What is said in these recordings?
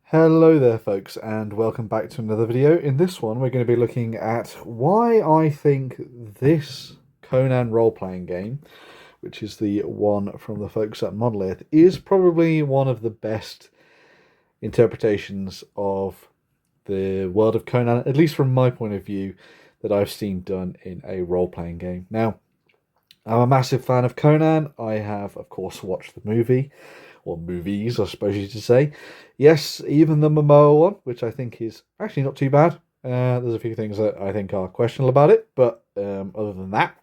Hello there folks, and welcome back to another video. In this one we're going to be looking at why I think this Conan role-playing game, which is the one from the folks at Monolith, is probably one of the best interpretations of the world of Conan, at least from my point of view, that I've seen done in a role-playing game. Now, I'm a massive fan of Conan. I have, of course, watched the movie, or movies, I suppose you should say. Yes, even the Momoa one, which I think is actually not too bad. There's a few things that I think are questionable about it, but other than that,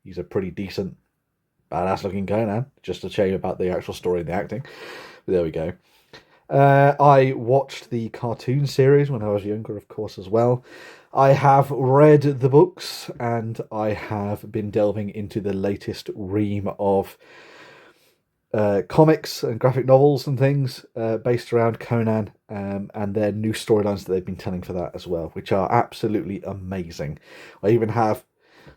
he's a pretty decent, badass-looking Conan. Just a shame about the actual story and the acting. But there we go. I watched the cartoon series when I was younger, of course, as well. I have read the books, and I have been delving into the latest ream of comics and graphic novels and things based around Conan, and their new storylines that they've been telling for that as well, which are absolutely amazing. I even have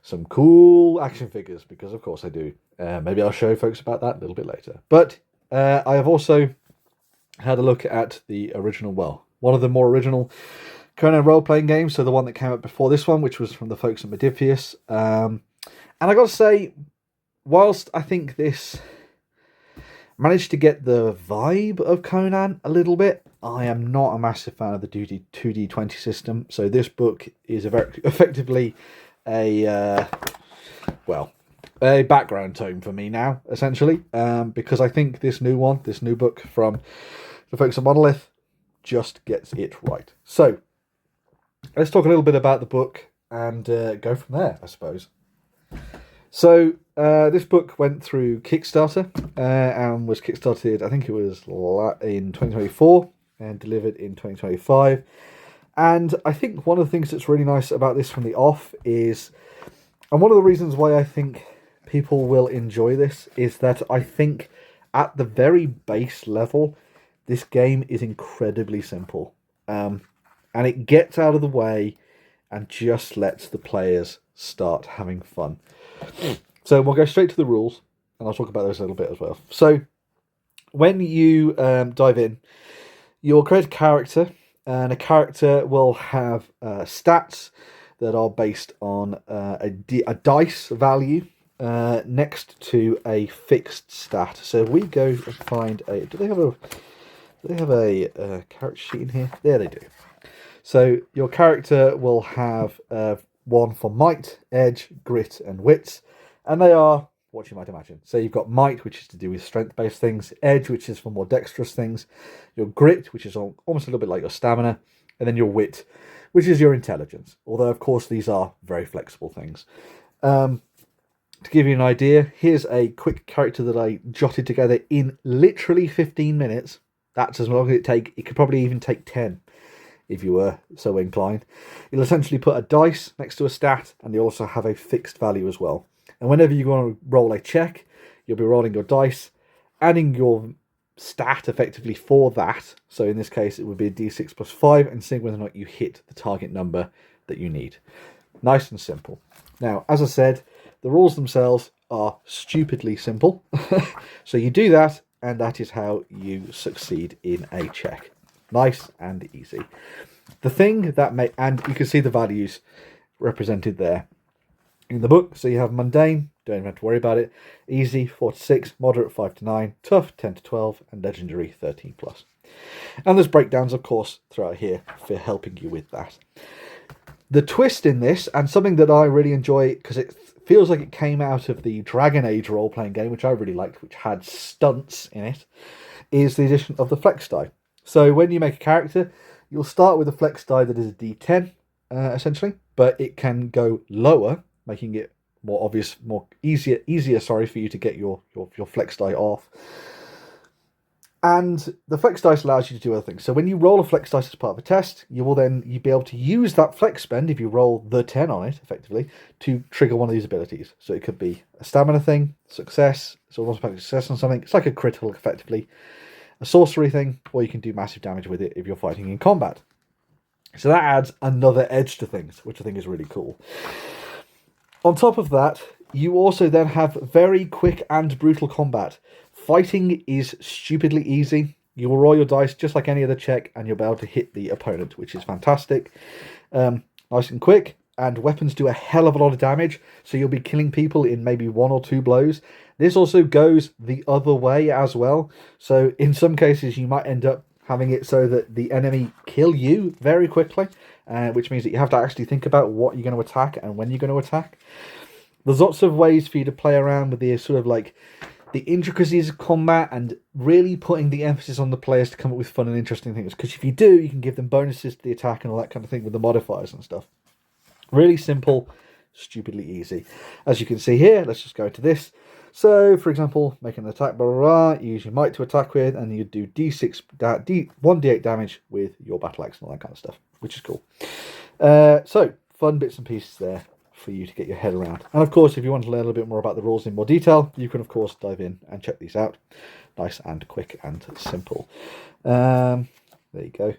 some cool action figures, because of course I do. Maybe I'll show folks about that a little bit later. But I have also had a look at the original, well, one of the more original Conan role-playing games, so the one that came out before this one, which was from the folks at Modiphius. And I got to say, whilst I think this managed to get the vibe of Conan a little bit, I am not a massive fan of the 2D20 system. So this book is effectively a background tone for me now, essentially, because I think this new book from the folks at Monolith just gets it right. So let's talk a little bit about the book and go from there, I suppose. So this book went through Kickstarter and was kickstarted, I think it was in 2024 and delivered in 2025. And I think one of the things that's really nice about this from the off is, and one of the reasons why I think people will enjoy this, is that I think at the very base level, this game is incredibly simple. And it gets out of the way and just lets the players start having fun. So we'll go straight to the rules, and I'll talk about those a little bit as well. So when you dive in, you'll create a character, and a character will have stats that are based on a dice value next to a fixed stat. So if we go and find a, do they have a character sheet in here? There they do. So your character will have one for might, edge, grit, and wits, and they are what you might imagine. So you've got might, which is to do with strength-based things, edge, which is for more dexterous things, your grit, which is almost a little bit like your stamina, and then your wit, which is your intelligence. Although, of course, these are very flexible things. To give you an idea, here's a quick character that I jotted together in literally 15 minutes. That's as long as it take. It could probably even take 10. If you were so inclined. You'll essentially put a dice next to a stat, and you'll also have a fixed value as well. And whenever you want to roll a check, you'll be rolling your dice, adding your stat effectively for that. So in this case, it would be a d6 plus 5, and seeing whether or not you hit the target number that you need. Nice and simple. Now, as I said, the rules themselves are stupidly simple. So you do that, and that is how you succeed in a check. Nice and easy. The thing that and you can see the values represented there in the book. So you have mundane, don't even have to worry about it. Easy, 4 to 6, moderate, 5 to 9, tough, 10 to 12, and legendary, 13 plus. And there's breakdowns, of course, throughout here for helping you with that. The twist in this, and something that I really enjoy, because it feels like it came out of the Dragon Age role-playing game, which I really liked, which had stunts in it, is the addition of the flex die. So when you make a character, you'll start with a flex die that is a d10, essentially, but it can go lower, making it more obvious, easier for you to get your flex die off. And the flex dice allows you to do other things. So when you roll a flex dice as part of a test, you'll be able to use that flex spend, if you roll the 10 on it, effectively, to trigger one of these abilities. So it could be a stamina thing, success, so automatic success on something. It's like a critical, effectively. A sorcery thing, or you can do massive damage with it if you're fighting in combat. So that adds another edge to things, which I think is really cool. On top of that, you also then have very quick and brutal combat. Fighting is stupidly easy. You will roll your dice just like any other check, and you'll be able to hit the opponent, which is fantastic. Nice and quick, and weapons do a hell of a lot of damage, so you'll be killing people in maybe 1 or 2 blows. This also goes the other way as well, so in some cases you might end up having it so that the enemy kill you very quickly, which means that you have to actually think about what you're going to attack and when you're going to attack. There's lots of ways for you to play around with the sort of like the intricacies of combat and really putting the emphasis on the players to come up with fun and interesting things. Because if you do, you can give them bonuses to the attack and all that kind of thing with the modifiers and stuff. Really simple, stupidly easy. As you can see here, let's just go to this. So, for example, make an attack, blah, blah, blah, you use your might to attack with, and you do 1d8 damage with your battle axe and all that kind of stuff, which is cool. So, fun bits and pieces there for you to get your head around. And of course, if you want to learn a little bit more about the rules in more detail, you can of course dive in and check these out. Nice and quick and simple. There you go.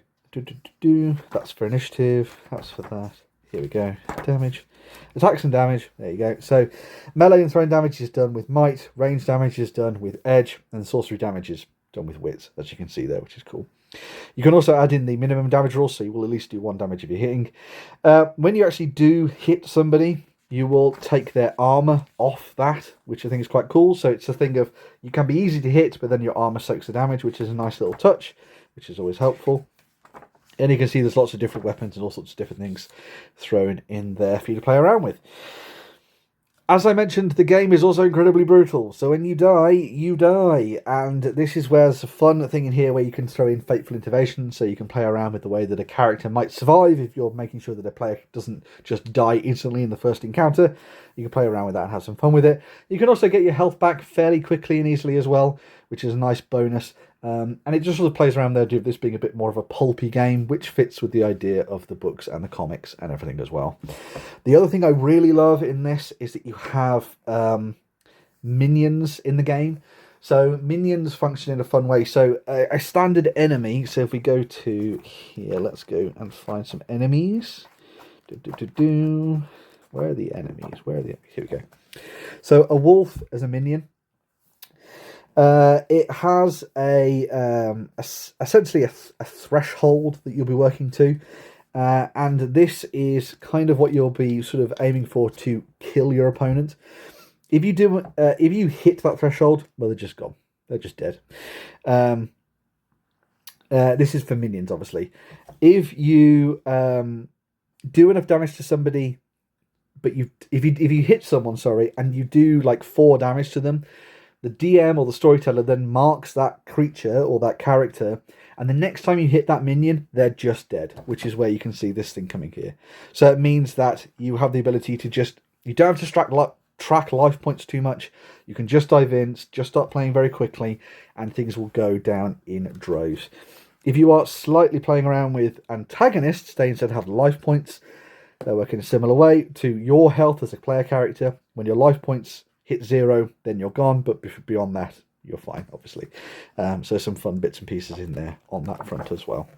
That's for initiative. That's for that. Here we go. Damage. Attacks and damage. There you go. So melee and throwing damage is done with might. Range damage is done with edge. And sorcery damage is done with wits, as you can see there, which is cool. You can also add in the minimum damage rule, so you will at least do 1 damage if you're hitting. When you actually do hit somebody, you will take their armor off that, which I think is quite cool. So it's a thing of, you can be easy to hit, but then your armor soaks the damage, which is a nice little touch, which is always helpful. And you can see there's lots of different weapons and all sorts of different things thrown in there for you to play around with. As I mentioned, the game is also incredibly brutal. So when you die, you die. And this is where there's a fun thing in here where you can throw in fateful intervention. So you can play around with the way that a character might survive if you're making sure that a player doesn't just die instantly in the first encounter. You can play around with that and have some fun with it. You can also get your health back fairly quickly and easily as well, which is a nice bonus. And it just sort of plays around there, this being a bit more of a pulpy game, which fits with the idea of the books and the comics and everything as well. The other thing I really love in this is that you have minions in the game. So minions function in a fun way. So a standard enemy, so if we go to here, let's go and find some enemies. Where are the enemies? Here we go. So a wolf as a minion. It has essentially a threshold that you'll be working to, and this is kind of what you'll be sort of aiming for to kill your opponent. If you hit that threshold, well, they're just gone. They're just dead. This is for minions, obviously. If you do enough damage to somebody, but if you hit someone, and you do like 4 damage to them, the DM or the storyteller then marks that creature or that character, and the next time you hit that minion, they're just dead, which is where you can see this thing coming here. So it means that you have the ability to you don't have to track life points too much. You can just dive in, just start playing very quickly, and things will go down in droves. If you are slightly playing around with antagonists, they instead have life points. They work in a similar way to your health as a player character. When your life points hit 0, then you're gone, but beyond that, you're fine, obviously. So some fun bits and pieces in there on that front as well.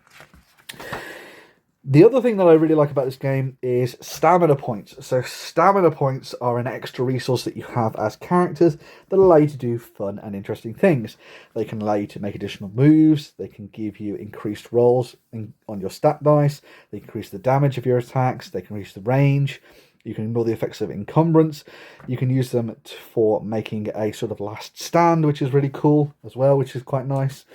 The other thing that I really like about this game is stamina points. So stamina points are an extra resource that you have as characters that allow you to do fun and interesting things. They can allow you to make additional moves. They can give you increased rolls on your stat dice. They increase the damage of your attacks. They can increase the range. You can ignore the effects of encumbrance. You can use them for making a sort of last stand, which is really cool as well, which is quite nice.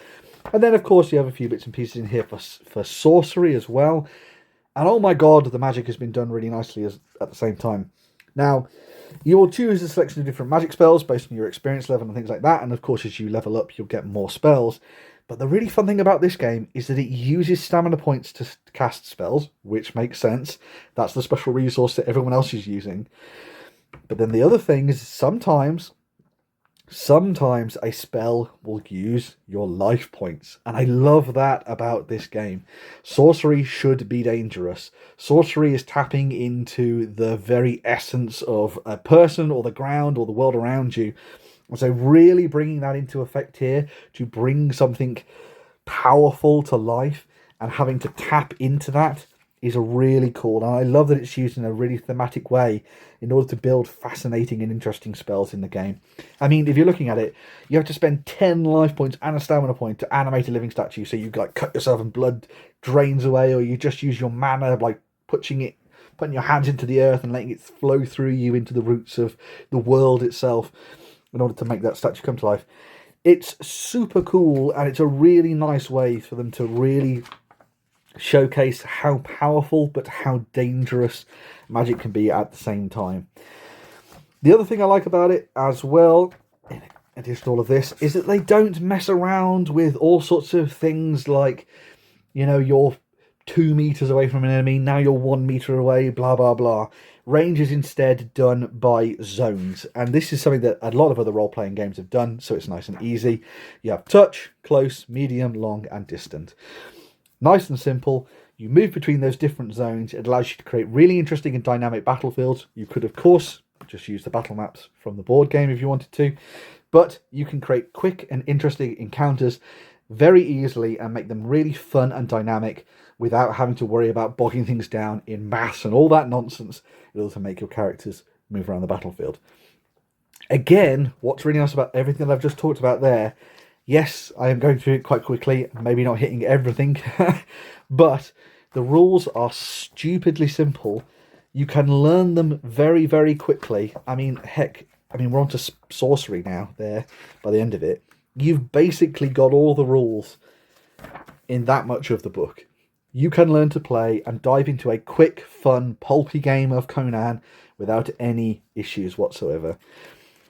And then, of course, you have a few bits and pieces in here for sorcery as well. And oh my god, the magic has been done really nicely at the same time. Now, you will choose a selection of different magic spells based on your experience level and things like that. And of course, as you level up, you'll get more spells. But the really fun thing about this game is that it uses stamina points to cast spells, which makes sense. That's the special resource that everyone else is using. But then the other thing is sometimes a spell will use your life points. And I love that about this game. Sorcery should be dangerous. Sorcery is tapping into the very essence of a person or the ground or the world around you. And so really bringing that into effect here to bring something powerful to life and having to tap into that is really cool, and I love that it's used in a really thematic way in order to build fascinating and interesting spells in the game. I mean, if you're looking at it, you have to spend 10 life points and a stamina point to animate a living statue, so you like cut yourself and blood drains away, or you just use your mana, like putting your hands into the earth and letting it flow through you into the roots of the world itself in order to make that statue come to life. It's super cool, and it's a really nice way for them to really showcase how powerful but how dangerous magic can be at the same time. The other thing I like about it as well, in addition to all of this, is that they don't mess around with all sorts of things like, you know, you're 2 meters away from an enemy, now you're 1 meter away, blah blah blah. Range is instead done by zones, and this is something that a lot of other role-playing games have done, so it's nice and easy. You have touch, close, medium, long, and distant. Nice and simple. You move between those different zones. It allows you to create really interesting and dynamic battlefields. You could, of course, just use the battle maps from the board game if you wanted to, but you can create quick and interesting encounters very easily and make them really fun and dynamic without having to worry about bogging things down in maths and all that nonsense in order to make your characters move around the battlefield. Again, what's really nice about everything that I've just talked about there, yes, I am going through it quite quickly, maybe not hitting everything, but the rules are stupidly simple. You can learn them very, very quickly. I mean, heck, we're on to sorcery now there by the end of it. You've basically got all the rules in that much of the book. You can learn to play and dive into a quick, fun, pulpy game of Conan without any issues whatsoever.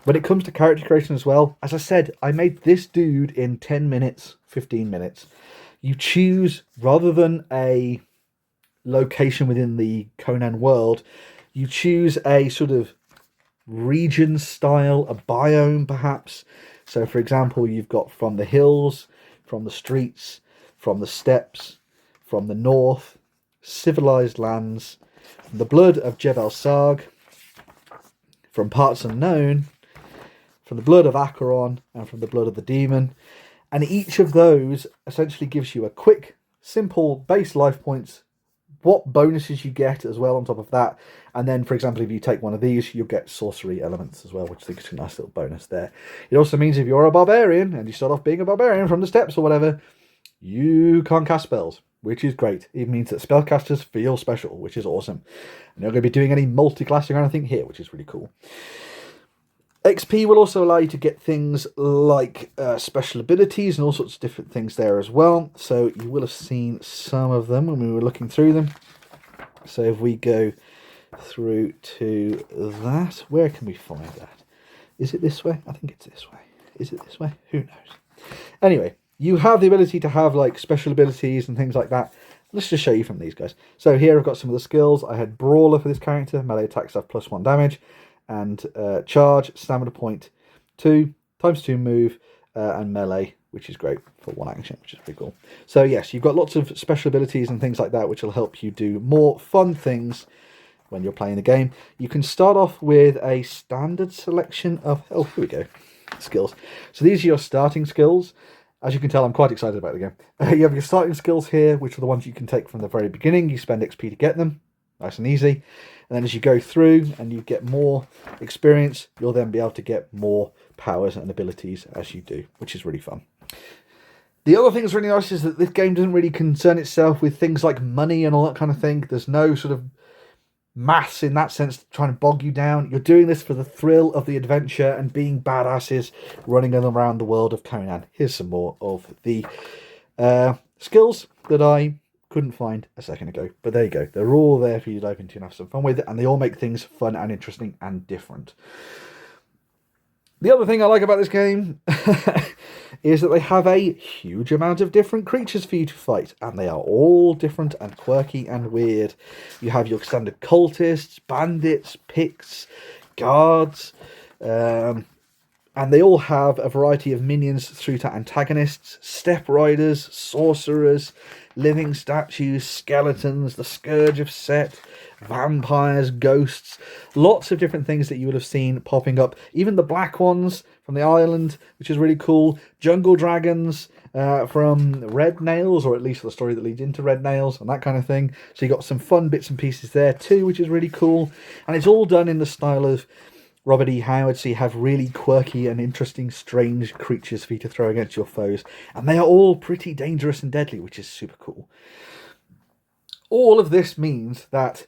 When it comes to character creation as well, as I said, I made this dude in 10 minutes, 15 minutes. You choose, rather than a location within the Conan world, you choose a sort of region style, a biome perhaps. So for example, you've got from the hills, from the streets, from the steppes, from the north, civilized lands, from the blood of Jebel Sarg, from parts unknown, from the blood of Acheron, and from the blood of the demon. And each of those essentially gives you a quick, simple base life points, what bonuses you get as well on top of that. And then, for example, if you take one of these, you'll get sorcery elements as well, which I think is a nice little bonus there. It also means if you're a barbarian, and you start off being a barbarian from the steppes or whatever, you can't cast spells, which is great. It means that spellcasters feel special, which is awesome. And you're not going to be doing any multi-classing or anything here, which is really cool. XP will also allow you to get things like special abilities and all sorts of different things there as well. So you will have seen some of them when we were looking through them. So if we go through to that, where can we find that? Is it this way? I think it's this way. Is it this way? Who knows? Anyway, you have the ability to have like special abilities and things like that. Let's just show you from these guys. So here I've got some of the skills. I had Brawler for this character. Melee attacks have +1 damage. And charge, stamina point 2, ×2 move, and melee, which is great for 1 action, which is pretty cool. So yes, you've got lots of special abilities and things like that, which will help you do more fun things when you're playing the game. You can start off with a standard selection of, oh, here we go, skills. So these are your starting skills. As you can tell, I'm quite excited about the game. You have your starting skills here, which are the ones you can take from the very beginning. You spend XP to get them. Nice and easy. And then as you go through and you get more experience, you'll then be able to get more powers and abilities as you do, which is really fun. The other thing that's really nice is that this game doesn't really concern itself with things like money and all that kind of thing. There's no sort of maths in that sense trying to bog you down. You're doing this for the thrill of the adventure and being badasses running around the world of Conan. Here's some more of the skills that I couldn't find a second ago, but there you go. They're all there for you to dive into and have some fun with, and they all make things fun and interesting and different. The other thing I like about this game is that they have a huge amount of different creatures for you to fight, and they are all different and quirky and weird. You have your standard cultists, bandits, picts, guards, and they all have a variety of minions through to antagonists, step riders, sorcerers, living statues, skeletons, the Scourge of Set, vampires, ghosts, lots of different things that you would have seen popping up. Even the black ones from the island, which is really cool, jungle dragons, from Red Nails, or at least the story that leads into Red Nails and that kind of thing. So you got some fun bits and pieces there too, which is really cool. And it's all done in the style of Robert E. Howard, so you have really quirky and interesting, strange creatures for you to throw against your foes. And they are all pretty dangerous and deadly, which is super cool. All of this means that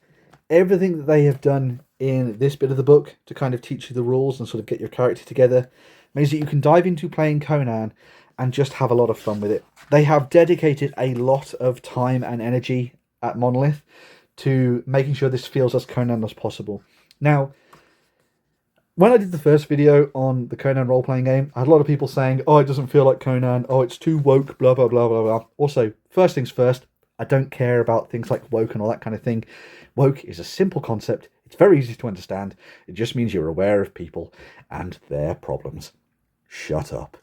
everything that they have done in this bit of the book to kind of teach you the rules and sort of get your character together means that you can dive into playing Conan and just have a lot of fun with it. They have dedicated a lot of time and energy at Monolith to making sure this feels as Conan as possible. Now, when I did the first video on the Conan role-playing game, I had a lot of people saying, oh, it doesn't feel like Conan, oh, it's too woke, blah, blah, blah, blah, blah. Also, first things first, I don't care about things like woke and all that kind of thing. Woke is a simple concept. It's very easy to understand. It just means you're aware of people and their problems. Shut up.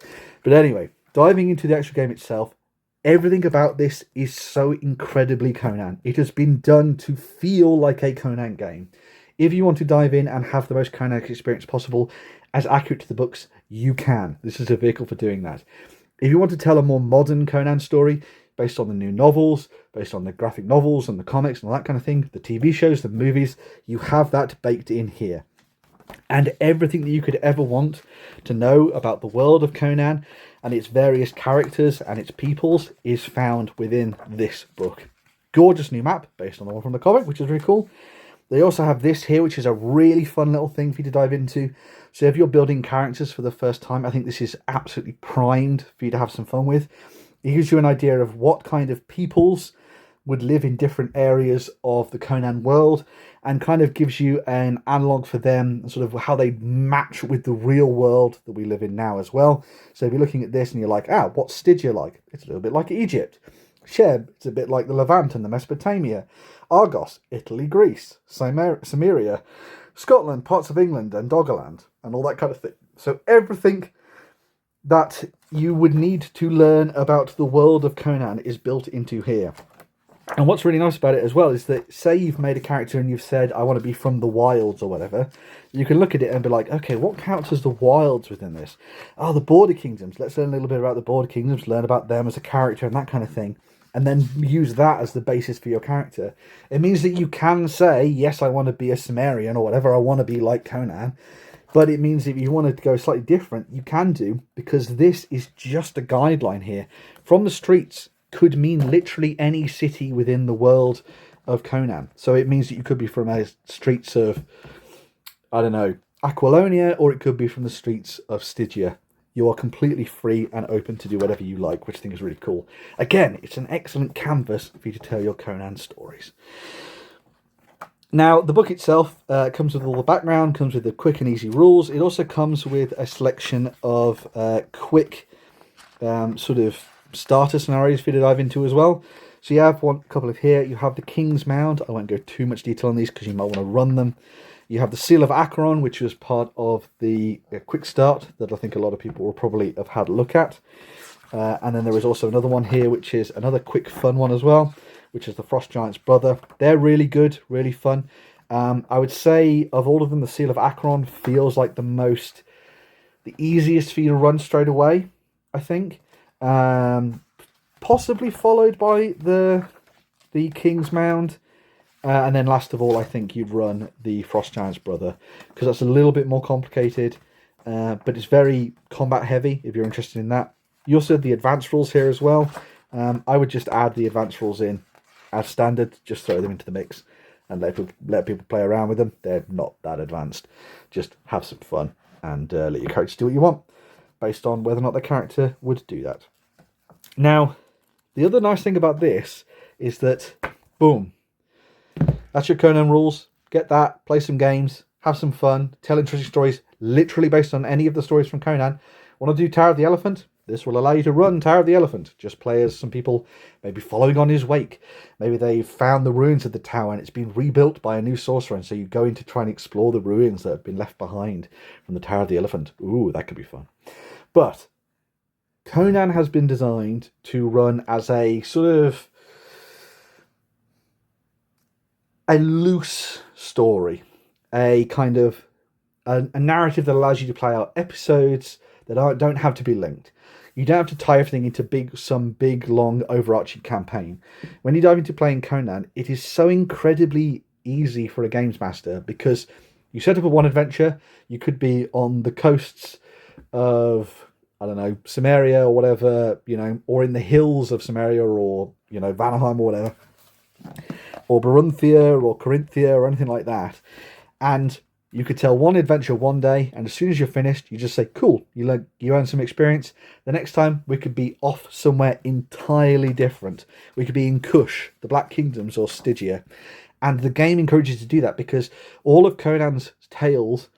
But anyway, diving into the actual game itself, everything about this is so incredibly Conan. It has been done to feel like a Conan game. If you want to dive in and have the most Conan experience possible, as accurate to the books, you can. This is a vehicle for doing that. If you want to tell a more modern Conan story, based on the new novels, based on the graphic novels and the comics and all that kind of thing, the TV shows, the movies, you have that baked in here. And everything that you could ever want to know about the world of Conan and its various characters and its peoples is found within this book. Gorgeous new map, based on the one from the comic, which is really cool. They also have this here, which is a really fun little thing for you to dive into. So if you're building characters for the first time, I think this is absolutely primed for you to have some fun with. It gives you an idea of what kind of peoples would live in different areas of the Conan world, and kind of gives you an analog for them, sort of how they match with the real world that we live in now as well. So if you're looking at this and you're like, what's Stygia like? It's a little bit like Egypt. Sheb, it's a bit like the Levant and the Mesopotamia. Argos, Italy, Greece, Cimmeria, Scotland, parts of England and Doggerland, and all that kind of thing. So everything that you would need to learn about the world of Conan is built into here. And what's really nice about it as well is that, say you've made a character and you've said, I want to be from the wilds or whatever, you can look at it and be like, okay, what counts as the wilds within this? Oh, the border kingdoms. Let's learn a little bit about the border kingdoms, learn about them as a character and that kind of thing. And then use that as the basis for your character. It means that you can say, yes, I want to be a Cimmerian or whatever, I want to be like Conan. But it means if you wanted to go slightly different, you can do, because this is just a guideline here. From the streets could mean literally any city within the world of Conan. So it means that you could be from the streets of, I don't know, Aquilonia, or it could be from the streets of Stygia. You are completely free and open to do whatever you like, which I think is really cool. Again, it's an excellent canvas for you to tell your Conan stories. Now, the book itself comes with all the background, comes with the quick and easy rules. It also comes with a selection of quick sort of starter scenarios for you to dive into as well. So you have a couple of here. You have the King's Mound. I won't go too much detail on these because you might want to run them. You have the Seal of Acheron, which was part of the quick start that I think a lot of people will probably have had a look at. And then there is also another one here, which is another quick fun one as well, which is the Frost Giant's Brother. They're really good, really fun. I would say of all of them, the Seal of Acheron feels like the easiest for you to run straight away, I think. Possibly followed by the King's Mound. And then last of all, I think you'd run the Frost Giant's Brother, because that's a little bit more complicated, but it's very combat heavy if you're interested in that. You also have the advanced rules here as well. I would just add the advanced rules in as standard, just throw them into the mix and let people play around with them. They're not that advanced. Just have some fun and let your character do what you want based on whether or not the character would do that. Now, the other nice thing about this is that, boom, that's your Conan rules. Get that, play some games, have some fun, tell interesting stories, literally based on any of the stories from Conan. Want to do Tower of the Elephant? This will allow you to run Tower of the Elephant. Just play as some people maybe following on his wake. Maybe they've found the ruins of the tower and it's been rebuilt by a new sorcerer, and so you go in to try and explore the ruins that have been left behind from the Tower of the Elephant. Ooh, that could be fun. But Conan has been designed to run as a sort of a loose story, a kind of a narrative that allows you to play out episodes that don't have to be linked. You don't have to tie everything into some big, long, overarching campaign. When you dive into playing Conan, it is so incredibly easy for a games master because you set up a one adventure. You could be on the coasts of, I don't know, Samaria or whatever, or in the hills of Samaria or, Vanaheim or whatever, or Barunthia or Corinthia or anything like that. And you could tell one adventure one day, and as soon as you're finished, you just say, cool, you earn some experience. The next time, we could be off somewhere entirely different. We could be in Kush, the Black Kingdoms, or Stygia. And the game encourages you to do that because all of Conan's tales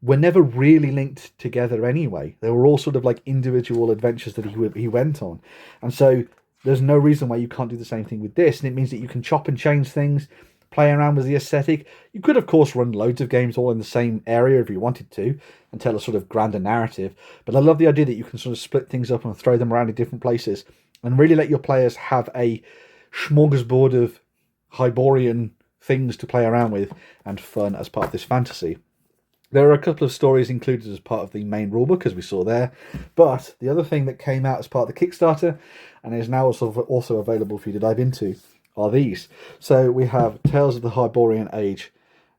were never really linked together anyway. They were all sort of like individual adventures that he went on. And so there's no reason why you can't do the same thing with this. And it means that you can chop and change things, play around with the aesthetic. You could, of course, run loads of games all in the same area if you wanted to and tell a sort of grander narrative. But I love the idea that you can sort of split things up and throw them around in different places and really let your players have a smorgasbord of Hyborian things to play around with and fun as part of this fantasy. There are a couple of stories included as part of the main rulebook, as we saw there. But the other thing that came out as part of the Kickstarter and is now also available for you to dive into are these. So we have Tales of the Hyborian Age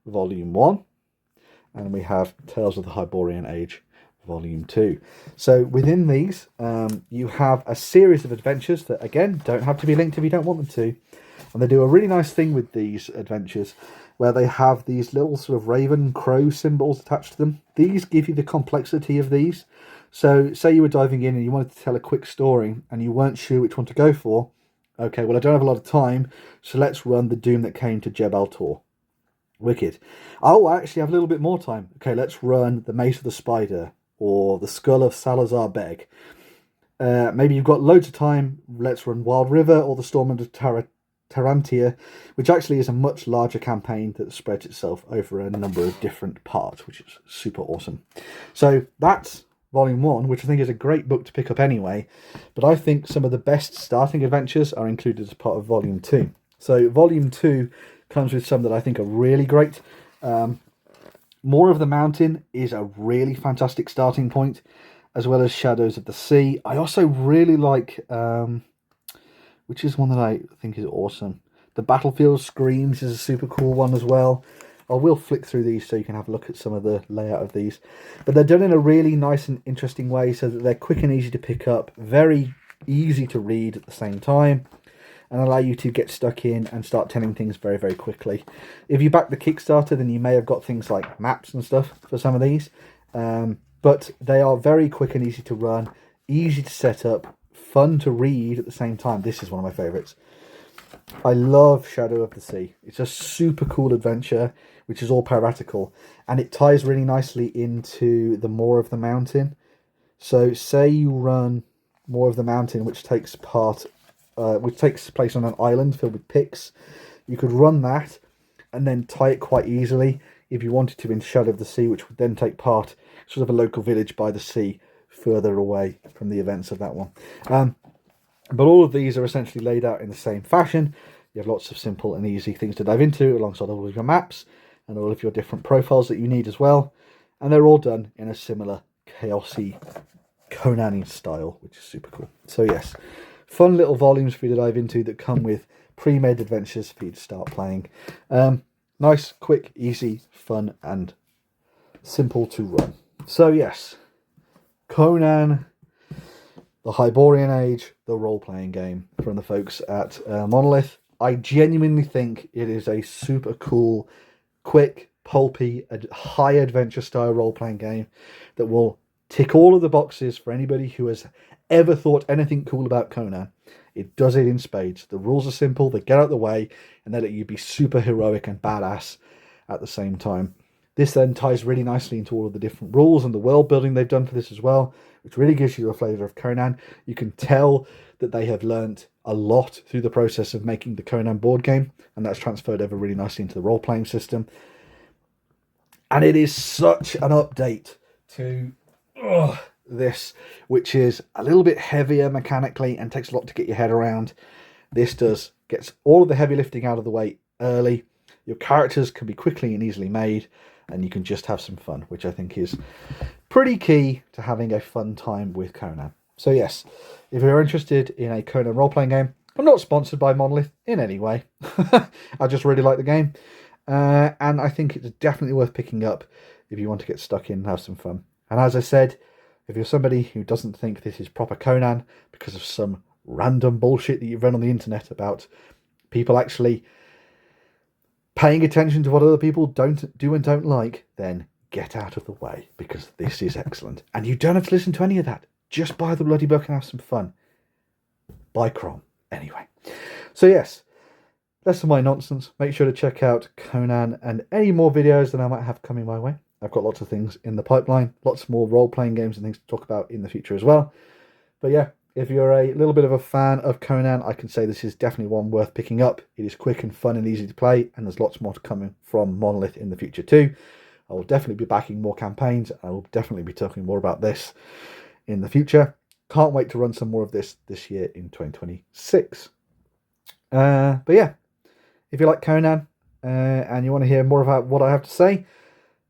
Volume 1, and we have Tales of the Hyborian Age Volume 2. So within these, you have a series of adventures that, again, don't have to be linked if you don't want them to. And they do a really nice thing with these adventures where they have these little sort of raven crow symbols attached to them. These give you the complexity of these. So say you were diving in and you wanted to tell a quick story and you weren't sure which one to go for. Okay, well, I don't have a lot of time, so let's run The Doom That Came to Jebel Tor. Wicked. Oh, I actually have a little bit more time. Okay, let's run The Mace of the Spider or The Skull of Salazar Beg. Maybe you've got loads of time. Let's run Wild River or The Storm of Tarantia, which actually is a much larger campaign that spreads itself over a number of different parts, which is super awesome. So that's Volume 1, which I think is a great book to pick up anyway, but I think some of the best starting adventures are included as part of Volume 2. So Volume 2 comes with some that I think are really great. More of the Mountain is a really fantastic starting point, as well as Shadows of the Sea. I also really like, which is one that I think is awesome, The Battlefield Screams is a super cool one as well. I will flick through these so you can have a look at some of the layout of these. But they're done in a really nice and interesting way so that they're quick and easy to pick up, very easy to read at the same time, and allow you to get stuck in and start telling things very, very quickly. If you back the Kickstarter, then you may have got things like maps and stuff for some of these. But they are very quick and easy to run, easy to set up, fun to read at the same time. This is one of my favourites. I love Shadow of the Sea. It's a super cool adventure, which is all piratical, and it ties really nicely into the More of the Mountain. So say you run More of the Mountain, which takes place on an island filled with Picts. You could run that and then tie it quite easily if you wanted to into Shadow of the Sea, which would then take part sort of a local village by the sea further away from the events of that one. But all of these are essentially laid out in the same fashion. You have lots of simple and easy things to dive into alongside all of your maps and all of your different profiles that you need as well. And they're all done in a similar chaosy Conan-y style, which is super cool. So yes, fun little volumes for you to dive into that come with pre-made adventures for you to start playing. Nice, quick, easy, fun, and simple to run. So yes, Conan, the Hyborian Age, the role-playing game from the folks at Monolith. I genuinely think it is a super cool, quick, pulpy, high adventure style role-playing game that will tick all of the boxes for anybody who has ever thought anything cool about Conan. It does it in spades. The rules are simple, they get out of the way, and they let you be super heroic and badass at the same time. This then ties really nicely into all of the different rules and the world building they've done for this as well, which really gives you a flavour of Conan. You can tell that they have learnt a lot through the process of making the Conan board game, and that's transferred over really nicely into the role-playing system. And it is such an update to this, which is a little bit heavier mechanically and takes a lot to get your head around. This gets all of the heavy lifting out of the way early. Your characters can be quickly and easily made, and you can just have some fun, which I think is pretty key to having a fun time with Conan. So yes, if you're interested in a Conan role-playing game, I'm not sponsored by Monolith in any way. I just really like the game. And I think it's definitely worth picking up if you want to get stuck in and have some fun. And as I said, if you're somebody who doesn't think this is proper Conan because of some random bullshit that you've read on the internet about people actually paying attention to what other people don't do and don't like, then get out of the way, because this is excellent. And you don't have to listen to any of that. Just buy the bloody book and have some fun. Buy Crom. Anyway. So yes, less of my nonsense. Make sure to check out Conan and any more videos that I might have coming my way. I've got lots of things in the pipeline. Lots more role-playing games and things to talk about in the future as well. But yeah, if you're a little bit of a fan of Conan, I can say this is definitely one worth picking up. It is quick and fun and easy to play, and there's lots more to come from Monolith in the future too. I will definitely be backing more campaigns. I will definitely be talking more about this in the future. Can't wait to run some more of this year in 2026. But yeah, if you like Conan and you want to hear more about what I have to say,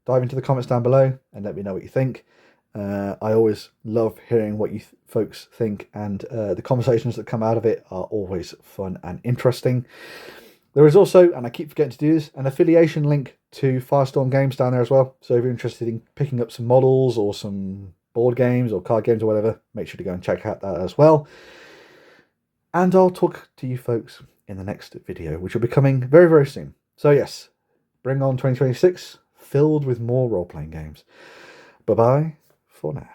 dive into the comments down below and let me know what you think. I always love hearing what you folks think, and the conversations that come out of it are always fun and interesting. There is also, and I keep forgetting to do this, an affiliation link to Firestorm Games down there as well. So if you're interested in picking up some models or some board games or card games or whatever, make sure to go and check out that as well. And I'll talk to you folks in the next video, which will be coming very, very soon. So yes, bring on 2026, filled with more role-playing games. Bye-bye for now.